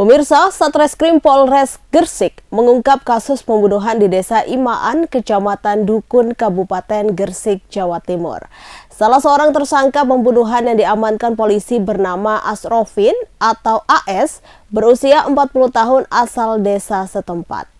Pemirsa, Satreskrim Polres Gresik mengungkap kasus pembunuhan di Desa Imaan, Kecamatan Dukun, Kabupaten Gresik, Jawa Timur. Salah seorang tersangka pembunuhan yang diamankan polisi bernama Asrofin atau AS, berusia 40 tahun asal desa setempat.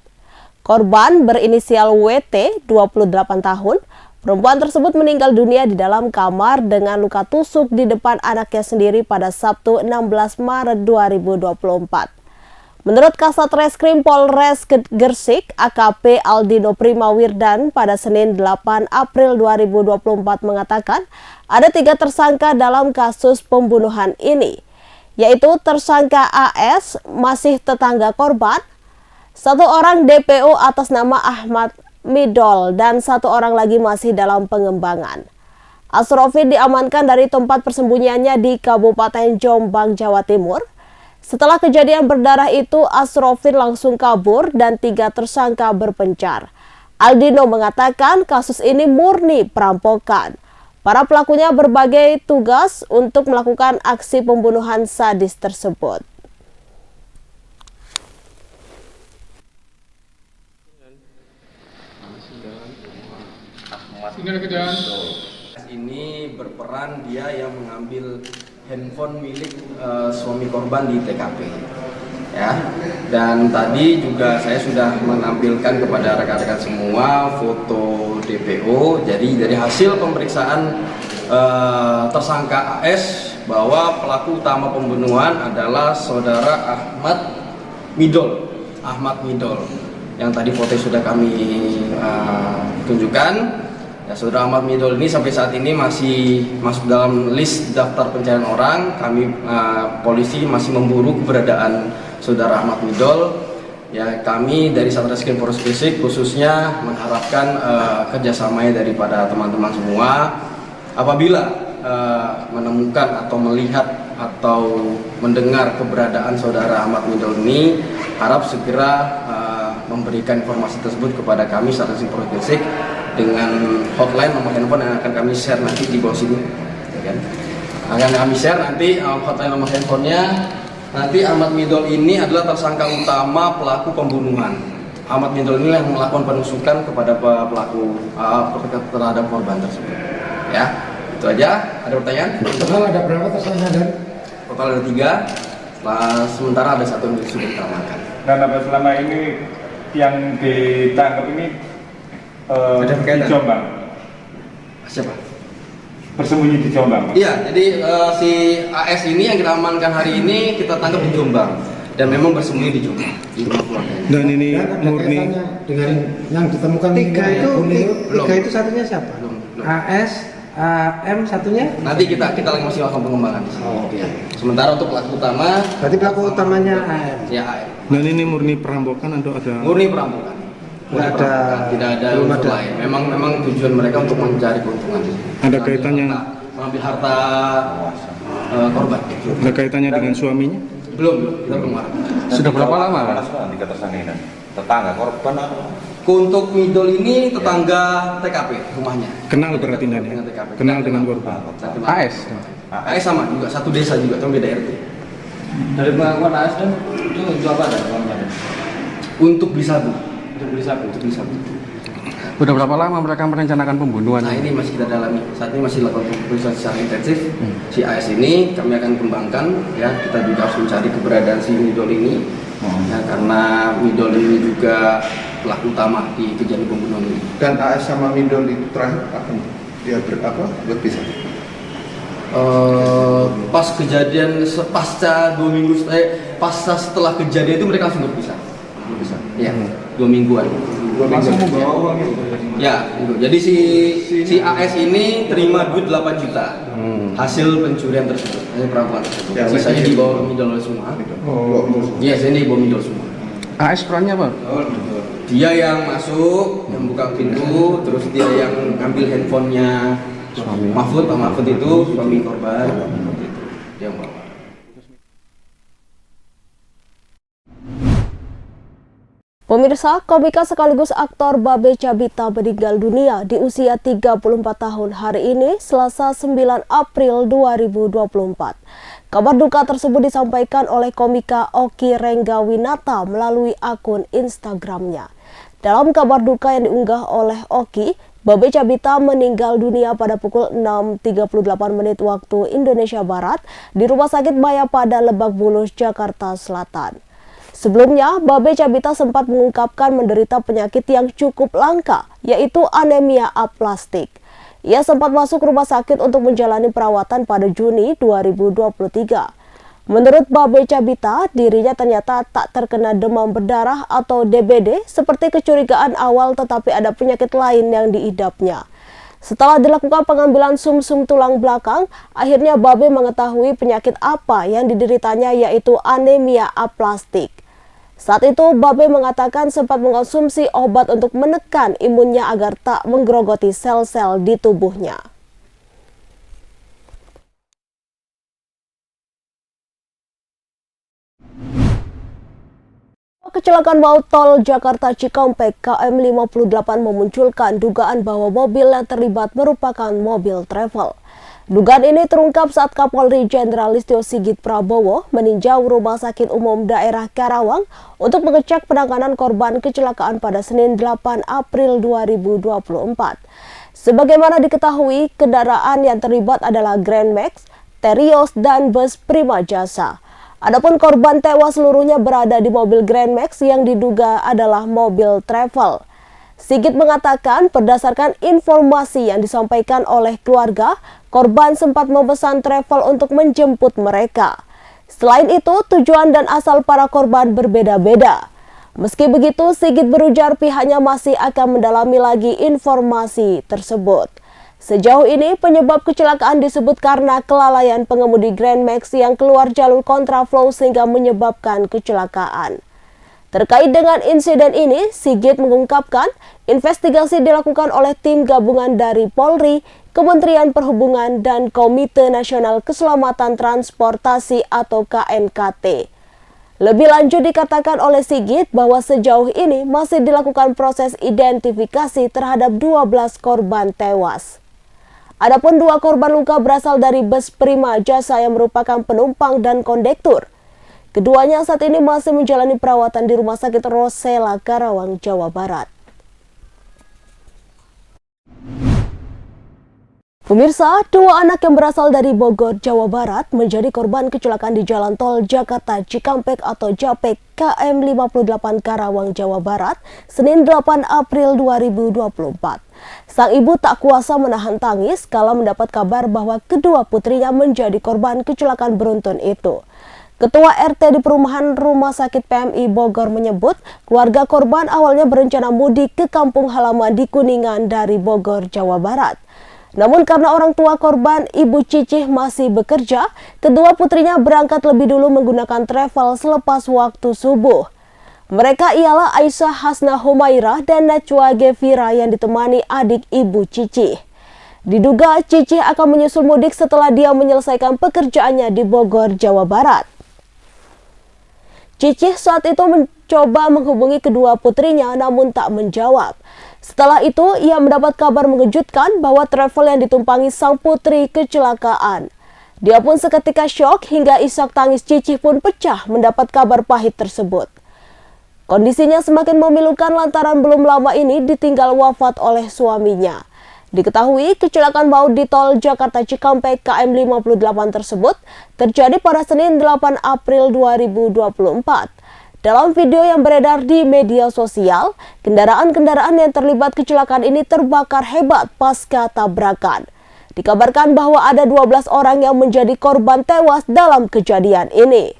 Korban berinisial WT, 28 tahun. Perempuan tersebut meninggal dunia di dalam kamar dengan luka tusuk di depan anaknya sendiri pada Sabtu 16 Maret 2024. Menurut Kasat Reskrim Polres Gresik, AKP Aldino Primawirdan pada Senin 8 April 2024 mengatakan ada 3 tersangka dalam kasus pembunuhan ini, yaitu tersangka AS masih tetangga korban, 1 orang DPO atas nama Ahmad Midol, dan 1 orang lagi masih dalam pengembangan. Asrofin diamankan dari tempat persembunyiannya di Kabupaten Jombang, Jawa Timur. Setelah kejadian berdarah itu, Asrofin langsung kabur dan 3 tersangka berpencar. Aldino mengatakan kasus ini murni perampokan. Para pelakunya berbagai tugas untuk melakukan aksi pembunuhan sadis tersebut. Ini berperan dia yang mengambil handphone milik suami korban di TKP, ya. Dan tadi juga saya sudah menampilkan kepada rekan-rekan semua foto DPO. Jadi dari hasil pemeriksaan tersangka AS bahwa pelaku utama pembunuhan adalah saudara Ahmad Midol, yang tadi foto sudah kami tunjukkan. Ya, saudara Ahmad Midol ini sampai saat ini masih masuk dalam list daftar pencarian orang. Kami polisi masih memburu keberadaan saudara Ahmad Midol. Ya, kami dari Satreskrim Polres Gresik khususnya mengharapkan kerjasamanya daripada teman-teman semua. Apabila menemukan atau melihat atau mendengar keberadaan saudara Ahmad Midol ini, harap segera memberikan informasi tersebut kepada kami Satreskrim Polres Gresik dengan hotline nomor handphone yang akan kami share nanti di bawah sini, ya kan? Akan kami share nanti hotline nomor handphonenya. Nanti Ahmad Midol ini adalah tersangka utama pelaku pembunuhan. Ahmad Midol ini yang melakukan penusukan kepada pelaku terhadap korban tersebut. Ya, itu aja. Ada pertanyaan? Total ada berapa tersangka dan? Total ada 3. Sementara ada 1 yang sudah kita amankan. Dan apa selama ini yang ditangkap ini di Jombang? Siapa? Bersembunyi di Jombang? Iya, jadi si AS ini yang kita amankan hari ini kita tangkap di Jombang dan memang bersembunyi di Jombang di rumah keluarganya. Dan ini murni dengan yang ditemukan 3 itu satunya siapa? Belum. AS, AM satunya? Nanti kita lagi masih lakukan pengembangan di sini. Oh, ya. Sementara untuk pelaku utama, berarti pelaku utamanya AM. ya AM. Dan ini murni perampokan atau ada? Murni perampokan. Tidak ada unsur lain. Memang tujuan mereka untuk mencari keuntungan. Ada kaitannya? Mengambil harta korban. Ada kaitannya dengan suaminya? Belum, kita belum. Sudah berapa lama, Mas? Tetangga korban atau? Untuk Midol ini tetangga TKP rumahnya. Kenal berarti Nani? Dengan TKP. Kenal dengan korban. AS? AS sama juga, satu desa juga, cuma beda RT. Dari pengakuan AS dan itu apa ada? Untuk beli sabu. Sudah berapa lama mereka merencanakan pembunuhan? Nah, ini masih kita dalami. Saat ini masih lakukan pemeriksaan secara intensif. Si AS ini kami akan kembangkan, ya. Kita juga harus mencari keberadaan si Midol ini. Ya, karena Midol ini juga pelaku utama di kejadian pembunuhan ini. Dan AS sama Midol itu terakhir akan dia berpisah? Pas kejadian pasca 2 minggu pasca setelah kejadian itu mereka langsung berpisah. Ya, 2 mingguan. Langsung membawa uang itu? Ya, itu. Jadi si AS ini terima duit 8 juta hasil pencurian tersebut, hasil perampokan tersebut. Ya, sisanya dibawa Midol semua. Iya, sini dibawa Midol semua. AS perannya apa? Dia yang masuk, yang buka pintu, terus dia yang ngambil handphonenya Mahfud. Pak Mahfud itu suami korban. Dia yang bawa. Pemirsa, komika sekaligus aktor Babe Cabita meninggal dunia di usia 34 tahun hari ini, Selasa 9 April 2024. Kabar duka tersebut disampaikan oleh komika Oki Renggawinata melalui akun Instagramnya. Dalam kabar duka yang diunggah oleh Oki, Babe Cabita meninggal dunia pada pukul 6.38 menit waktu Indonesia Barat di Rumah Sakit Mayapada Lebak Bulus, Jakarta Selatan. Sebelumnya, Babe Cabita sempat mengungkapkan menderita penyakit yang cukup langka, yaitu anemia aplastik. Ia sempat masuk rumah sakit untuk menjalani perawatan pada Juni 2023. Menurut Babe Cabita, dirinya ternyata tak terkena demam berdarah atau DBD seperti kecurigaan awal, tetapi ada penyakit lain yang diidapnya. Setelah dilakukan pengambilan sumsum tulang belakang, akhirnya Babe mengetahui penyakit apa yang dideritanya, yaitu anemia aplastik. Saat itu, Babe mengatakan sempat mengonsumsi obat untuk menekan imunnya agar tak menggerogoti sel-sel di tubuhnya. Kecelakaan maut tol Jakarta Cikampek KM 58 memunculkan dugaan bahwa mobil yang terlibat merupakan mobil travel. Dugaan ini terungkap saat Kapolri Jenderal Listio Sigit Prabowo meninjau Rumah Sakit Umum Daerah Karawang untuk mengecek penanganan korban kecelakaan pada Senin 8 April 2024. Sebagaimana diketahui, kendaraan yang terlibat adalah Grand Max, Terios, dan bus Prima Jasa. Adapun korban tewas seluruhnya berada di mobil Grand Max yang diduga adalah mobil travel. Sigit mengatakan berdasarkan informasi yang disampaikan oleh keluarga, korban sempat memesan travel untuk menjemput mereka. Selain itu, tujuan dan asal para korban berbeda-beda. Meski begitu, Sigit berujar pihaknya masih akan mendalami lagi informasi tersebut. Sejauh ini, penyebab kecelakaan disebut karena kelalaian pengemudi Grand Max yang keluar jalur kontraflow sehingga menyebabkan kecelakaan. Terkait dengan insiden ini, Sigit mengungkapkan investigasi dilakukan oleh tim gabungan dari Polri, Kementerian Perhubungan, dan Komite Nasional Keselamatan Transportasi atau KNKT. Lebih lanjut dikatakan oleh Sigit bahwa sejauh ini masih dilakukan proses identifikasi terhadap 12 korban tewas. Adapun 2 korban luka berasal dari bus Prima Jasa yang merupakan penumpang dan kondektur. Keduanya saat ini masih menjalani perawatan di Rumah Sakit Rosela, Karawang, Jawa Barat. Pemirsa, 2 anak yang berasal dari Bogor, Jawa Barat menjadi korban kecelakaan di Jalan Tol Jakarta Cikampek atau JAPEK KM 58 Karawang, Jawa Barat, Senin 8 April 2024. Sang ibu tak kuasa menahan tangis kala mendapat kabar bahwa kedua putrinya menjadi korban kecelakaan beruntun itu. Ketua RT di perumahan Rumah Sakit PMI Bogor menyebut keluarga korban awalnya berencana mudik ke kampung halaman di Kuningan dari Bogor, Jawa Barat. Namun karena orang tua korban, Ibu Cicih, masih bekerja, kedua putrinya berangkat lebih dulu menggunakan travel selepas waktu subuh. Mereka ialah Aisyah Hasna Humairah dan Najwa Gevira yang ditemani adik Ibu Cicih. Diduga Cicih akan menyusul mudik setelah dia menyelesaikan pekerjaannya di Bogor, Jawa Barat. Cicih saat itu mencoba menghubungi kedua putrinya namun tak menjawab. Setelah itu, ia mendapat kabar mengejutkan bahwa travel yang ditumpangi sang putri kecelakaan. Dia pun seketika syok hingga isak tangis Cicih pun pecah mendapat kabar pahit tersebut. Kondisinya semakin memilukan lantaran belum lama ini ditinggal wafat oleh suaminya. Diketahui kecelakaan maut di tol Jakarta Cikampek KM 58 tersebut terjadi pada Senin 8 April 2024. Dalam video yang beredar di media sosial, kendaraan-kendaraan yang terlibat kecelakaan ini terbakar hebat pasca tabrakan. Dikabarkan bahwa ada 12 orang yang menjadi korban tewas dalam kejadian ini.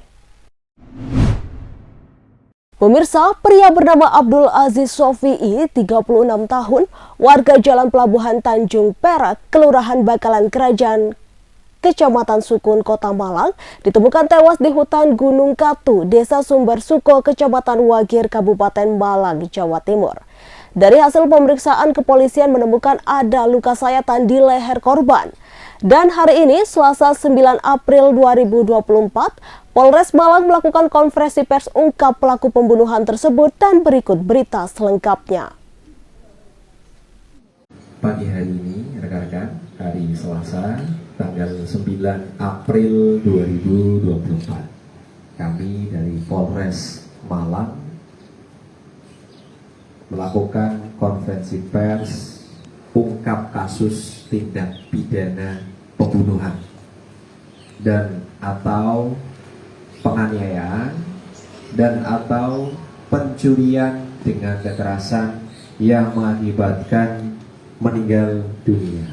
Pemirsa, pria bernama Abdul Aziz Sofi'i, 36 tahun, warga Jalan Pelabuhan Tanjung Perak, Kelurahan Bakalan Kerajaan, Kecamatan Sukun, Kota Malang, ditemukan tewas di hutan Gunung Katu, Desa Sumber Suko, Kecamatan Wagir, Kabupaten Malang, Jawa Timur. Dari hasil pemeriksaan, kepolisian menemukan ada luka sayatan di leher korban. Dan hari ini, Selasa 9 April 2024, Polres Malang melakukan konferensi pers ungkap pelaku pembunuhan tersebut dan berikut berita selengkapnya. Pagi hari ini, rekan-rekan, hari Selasa, tanggal 9 April 2024. Kami dari Polres Malang melakukan konferensi pers ungkap kasus tindak pidana pembunuhan dan atau penganiayaan dan atau pencurian dengan kekerasan yang mengakibatkan meninggal dunia.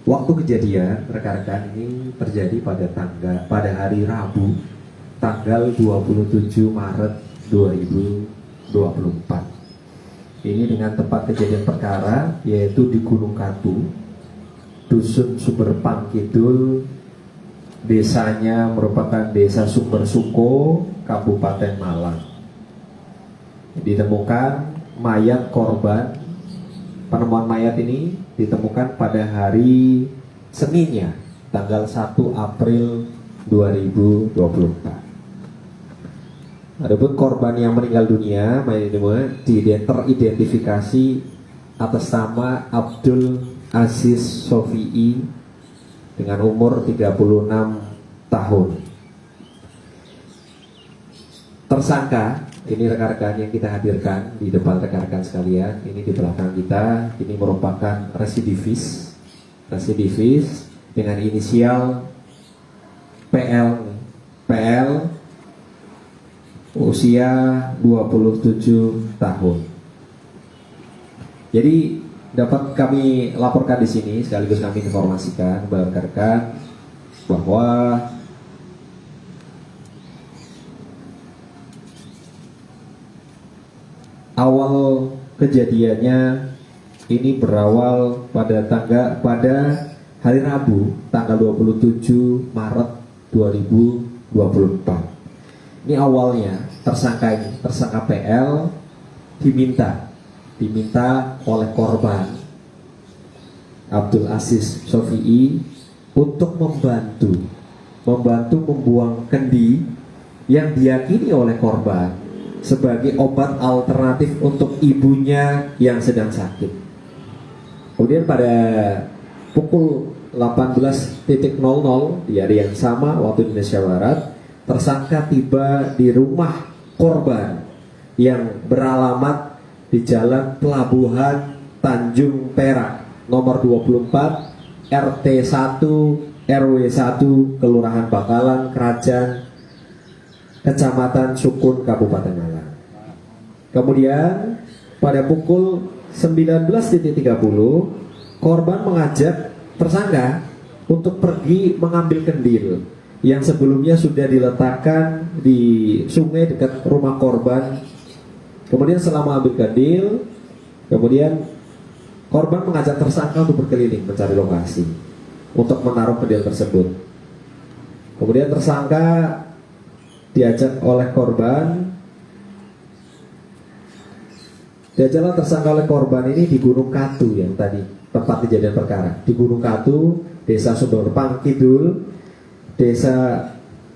Waktu kejadian rekan-rekan ini terjadi pada hari Rabu tanggal 27 Maret 2024. Ini dengan tempat kejadian perkara yaitu di Gunung Katu, Dusun Sumberpang Kidul, desanya merupakan Desa Sumber Suko, Kabupaten Malang. Ditemukan mayat korban. Penemuan mayat ini ditemukan pada hari Seninnya, tanggal 1 April 2024. Adapun korban yang meninggal dunia teridentifikasi atas nama Abdul Aziz Sofi'i dengan umur 36 tahun. Tersangka, ini rekan-rekan yang kita hadirkan di depan rekan-rekan sekalian, ini di belakang kita, ini merupakan residivis dengan inisial PL usia 27 tahun. Jadi dapat kami laporkan di sini sekaligus kami informasikan kepada rekan-rekan bahwa awal kejadiannya ini berawal pada hari Rabu tanggal 27 Maret 2024. Ini awalnya tersangka PL diminta oleh korban Abdul Aziz Sofi'i untuk membantu membuang kendi yang diyakini oleh korban sebagai obat alternatif untuk ibunya yang sedang sakit. Kemudian pada pukul 18.00 di hari yang sama waktu Indonesia Barat, tersangka tiba di rumah korban yang beralamat di Jalan Pelabuhan Tanjung Perak nomor 24 RT 1 RW 1 Kelurahan Bakalan Kerajaan Kecamatan Sukun Kabupaten Malang. Kemudian pada pukul 19.30 korban mengajak tersangka untuk pergi mengambil kendil yang sebelumnya sudah diletakkan di sungai dekat rumah korban. Kemudian setelah mengambil kendil, kemudian korban mengajak tersangka untuk berkeliling mencari lokasi untuk menaruh kendil tersebut. Kemudian tersangka diajak oleh korban ini di Gunung Katu yang tadi tempat kejadian perkara, di Gunung Katu, Desa Sumberpang Kidul, Desa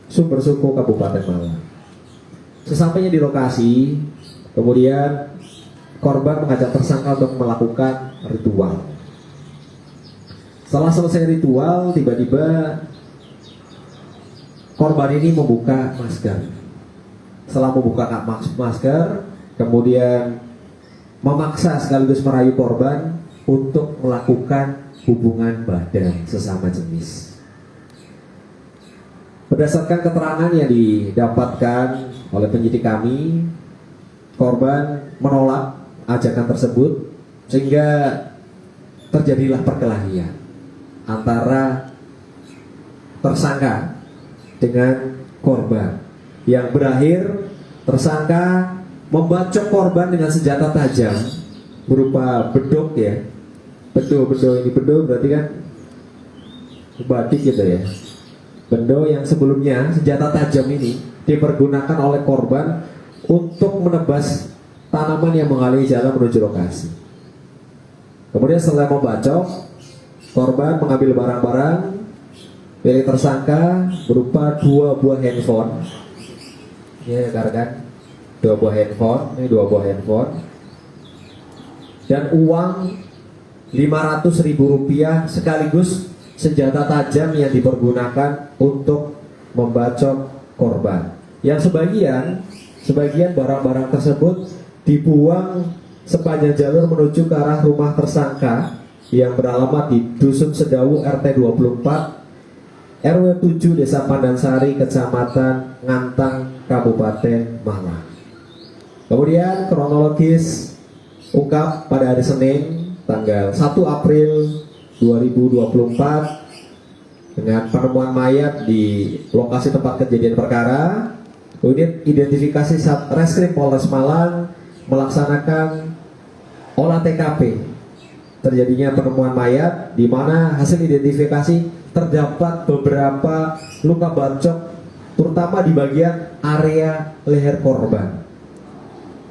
Sumber Suko, Kabupaten Malang. Sesampainya di lokasi, kemudian korban mengajak tersangka untuk melakukan ritual. Setelah selesai ritual, tiba-tiba korban ini membuka masker. Setelah membuka masker, kemudian memaksa sekaligus merayu korban untuk melakukan hubungan badan sesama jenis. Berdasarkan keterangan yang didapatkan oleh penyidik kami, korban menolak ajakan tersebut sehingga terjadilah perkelahian antara tersangka dengan korban yang berakhir tersangka membacok korban dengan senjata tajam berupa bedok ya. Bedok ini berarti kan batik gitu ya. Bendo yang sebelumnya senjata tajam ini dipergunakan oleh korban untuk menebas tanaman yang mengaliri jalan menuju lokasi. Kemudian setelah membacok, korban mengambil barang-barang milik tersangka berupa 2 buah handphone. Ya, rekan-rekan, 2 buah handphone dan uang Rp500.000 sekaligus senjata tajam yang dipergunakan untuk membacok korban. Yang sebagian barang-barang tersebut dibuang sepanjang jalur menuju ke arah rumah tersangka yang beralamat di Dusun Sedawu RT 24 RW 7 Desa Pandansari, Kecamatan Ngantang, Kabupaten Malang. Kemudian kronologis ungkap pada hari Senin tanggal 1 April 2024 dengan penemuan mayat di lokasi tempat kejadian perkara. Unit identifikasi Satreskrim Polres Malang melaksanakan olah TKP terjadinya penemuan mayat, di mana hasil identifikasi terdapat beberapa luka bacok terutama di bagian area leher korban.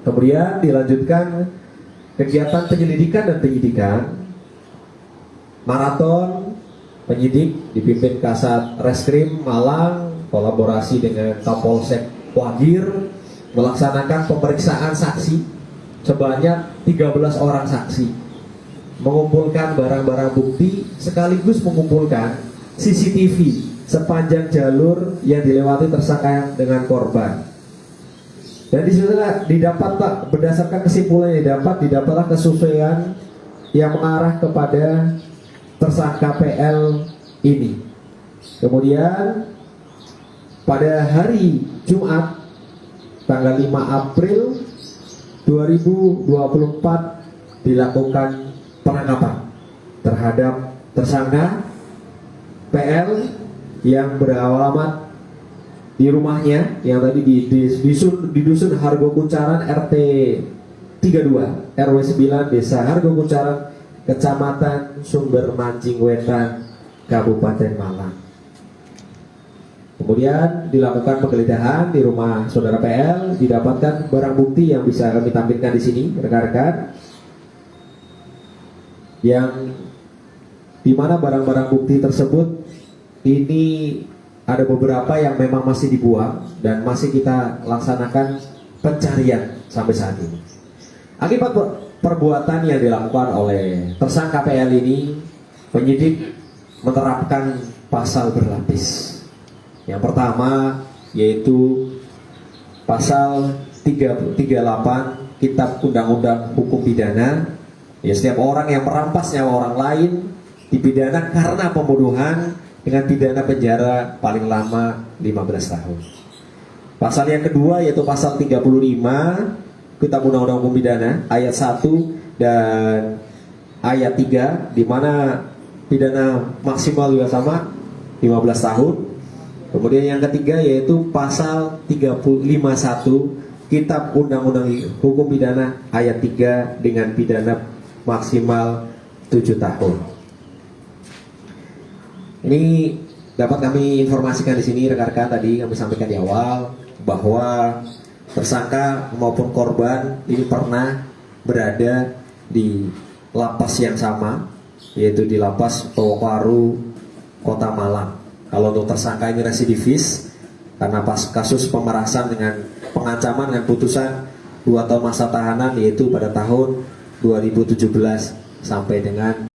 Kemudian dilanjutkan kegiatan penyelidikan dan penyidikan. Maraton penyidik dipimpin Kasat Reskrim Malang kolaborasi dengan Kapolsek Wagir melaksanakan pemeriksaan saksi sebanyak 13 orang saksi, mengumpulkan barang-barang bukti sekaligus mengumpulkan CCTV sepanjang jalur yang dilewati tersangka dengan korban. Dan disitulah didapat berdasarkan kesimpulan yang didapatlah kesesuaian yang mengarah kepada tersangka PL ini. Kemudian pada hari Jumat tanggal 5 April 2024 dilakukan penangkapan terhadap tersangka PL yang beralamat di rumahnya yang tadi di dusun Hargo Kuncaran RT 32 RW 9 Desa Hargo Kuncaran, Kecamatan Sumber Mancing Wetan, Kabupaten Malang. Kemudian dilakukan penggeledahan di rumah saudara PL, didapatkan barang bukti yang bisa kami tampilkan di sini, rekan-rekan. Yang dimana barang-barang bukti tersebut ini ada beberapa yang memang masih dibuang dan masih kita laksanakan pencarian sampai saat ini. Akibat perbuatan yang dilakukan oleh tersangka PL ini, penyidik menerapkan pasal berlapis. Yang pertama yaitu pasal 338 Kitab Undang-Undang Hukum Pidana. Ya, setiap orang yang merampas nyawa orang lain dipidana karena pembunuhan dengan pidana penjara paling lama 15 tahun. Pasal yang kedua yaitu pasal 35 Kitab Undang-Undang Hukum Pidana ayat 1 dan ayat 3, di mana pidana maksimal juga sama 15 tahun. Kemudian yang ketiga yaitu pasal 351 Kitab Undang-Undang Hukum Pidana ayat 3 dengan pidana maksimal 7 tahun. Ini dapat kami informasikan di sini rekan-rekan, tadi kami sampaikan di awal bahwa tersangka maupun korban ini pernah berada di lapas yang sama, yaitu di lapas Towaru, Kota Malang. Kalau untuk tersangka ini residivis karena pas kasus pemerasan dengan pengancaman dengan putusan 2 tahun masa tahanan, yaitu pada tahun 2017 sampai dengan.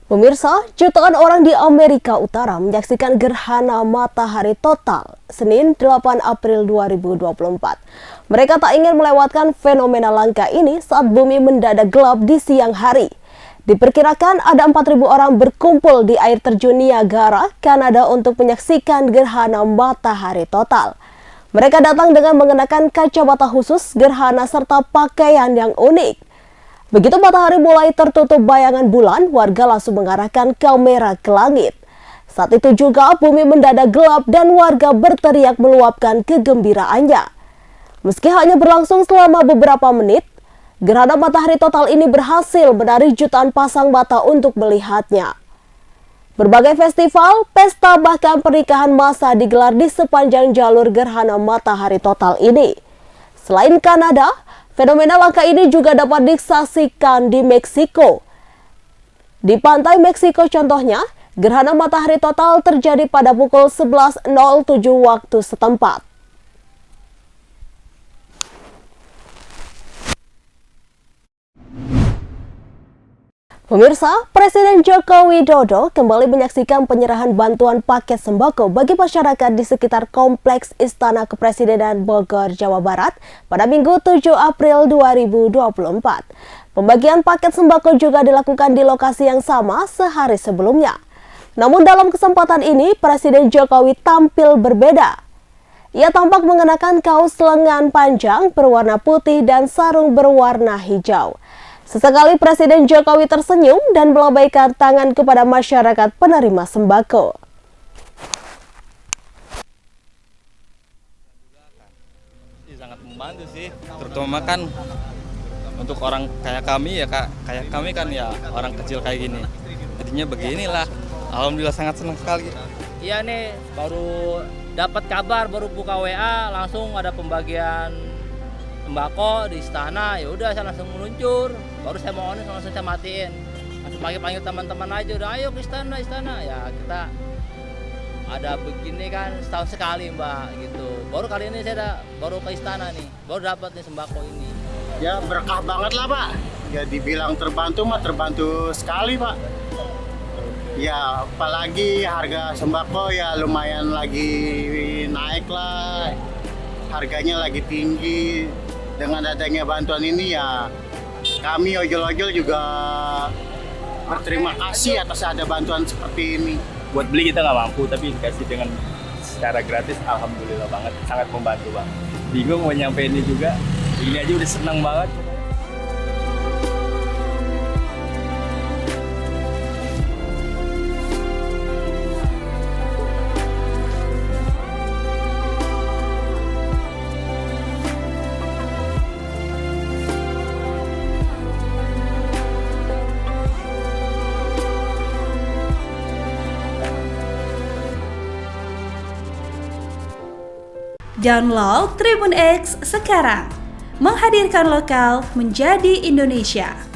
Pemirsa, jutaan orang di Amerika Utara menyaksikan gerhana matahari total Senin 8 April 2024. Mereka tak ingin melewatkan fenomena langka ini saat bumi mendadak gelap di siang hari. Diperkirakan ada 4.000 orang berkumpul di air terjun Niagara, Kanada untuk menyaksikan gerhana matahari total. Mereka datang dengan mengenakan kacamata khusus gerhana serta pakaian yang unik. Begitu matahari mulai tertutup bayangan bulan, warga langsung mengarahkan kamera ke langit. Saat itu juga bumi mendadak gelap dan warga berteriak meluapkan kegembiraannya. Meski hanya berlangsung selama beberapa menit, gerhana matahari total ini berhasil menarik jutaan pasang mata untuk melihatnya. Berbagai festival, pesta bahkan pernikahan massal digelar di sepanjang jalur gerhana matahari total ini. Selain Kanada, fenomena langka ini juga dapat disaksikan di Meksiko. Di pantai Meksiko contohnya, gerhana matahari total terjadi pada pukul 11.07 waktu setempat. Pemirsa, Presiden Joko Widodo kembali menyaksikan penyerahan bantuan paket sembako bagi masyarakat di sekitar Kompleks Istana Kepresidenan Bogor, Jawa Barat pada Minggu 7 April 2024. Pembagian paket sembako juga dilakukan di lokasi yang sama sehari sebelumnya. Namun dalam kesempatan ini, Presiden Jokowi tampil berbeda. Ia tampak mengenakan kaos lengan panjang berwarna putih dan sarung berwarna hijau. Sesekali Presiden Jokowi tersenyum dan melambaikan tangan kepada masyarakat penerima sembako. Sangat membantu sih, terutama kan untuk orang kayak kami kan ya orang kecil kayak gini. Jadinya beginilah, alhamdulillah sangat senang sekali. Iya nih, baru dapat kabar, baru buka WA langsung ada pembagian sembako di istana. Ya udah saya langsung meluncur, baru saya mau langsung saya matiin, langsung panggil teman-teman aja, udah ayo ke istana. Ya kita ada begini kan setahun sekali mbak gitu, baru kali ini saya baru ke istana nih, baru dapat nih sembako ini. Ya berkah banget lah pak, ya dibilang terbantu mah terbantu sekali pak. Ya apalagi harga sembako ya lumayan lagi naik lah, harganya lagi tinggi. Dengan adanya bantuan ini ya kami ojol-ojol juga berterima kasih atas ada bantuan seperti ini. Buat beli kita nggak mampu, tapi dikasih dengan secara gratis, alhamdulillah banget, sangat membantu bang. Bingung mau nyampeinnya juga, ini aja udah senang banget. Download Tribun X sekarang, menghadirkan lokal menjadi Indonesia.